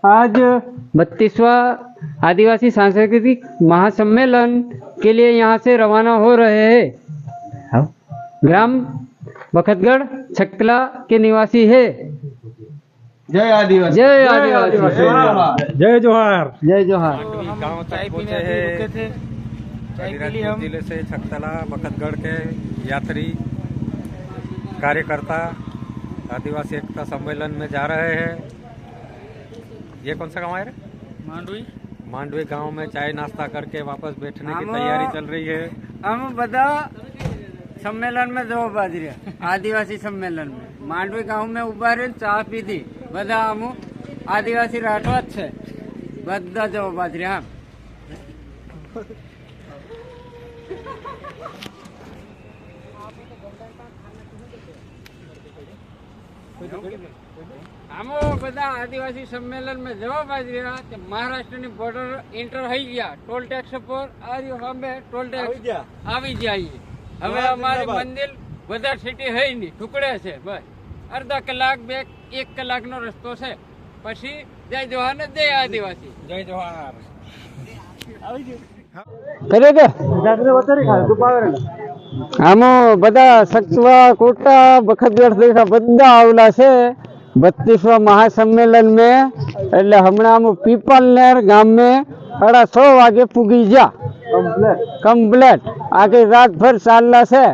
आज 32वां आदिवासी सांस्कृतिक महासम्मेलन के लिए यहाँ से रवाना हो रहे हैं। ग्राम बखतगढ़ छकला के निवासी है। जय आदिवासी, जय आदिवासी, जय जोहार। जय जोहार। गाँव तक पहुँचे हैं। अलीराजपुर जिले से छकतला बखतगढ़ के यात्री कार्यकर्ता आदिवासी एकता सम्मेलन में जा रहे हैं। ये कौन सा गांव है? मांडवी गांव में चाय नाश्ता करके वापस बैठने की तैयारी चल रही है। हम बदा सम्मेलन में जो बाजरी आदिवासी सम्मेलन में मांडवी गांव में उभा रही चाह पीधी बदा हम आदिवासी राठवा छे बदा जो बाजरी। हाँ हम बदा आदिवासी सम्मेलन में जवाब आज रहा कि महाराष्ट्र ની બોર્ડર એન્ટર થઈ ગયા ટોલ ટેક્સ પર આર્યો અમે ટોલ ટેક્સ આવી જાય। હવે અમારી મંદિર બધા સિટી હઈ ની ટુકડે છે બસ અડધા કલાક બે એક કલાકનો રસ્તો છે પછી જય જોહાર ને જય આદિવાસી। जय जोहार। करेगा આમ બધા સચવા કોટા બખતગઢ દેખા બધા આવલા છે 32वां महासम्मेलन में। એટલે હમણાં આમ પીપલનેર ગામ में 6:30 વાગે પૂગી જા કમ્પ્લેટ। आगे रात भर चालला છે।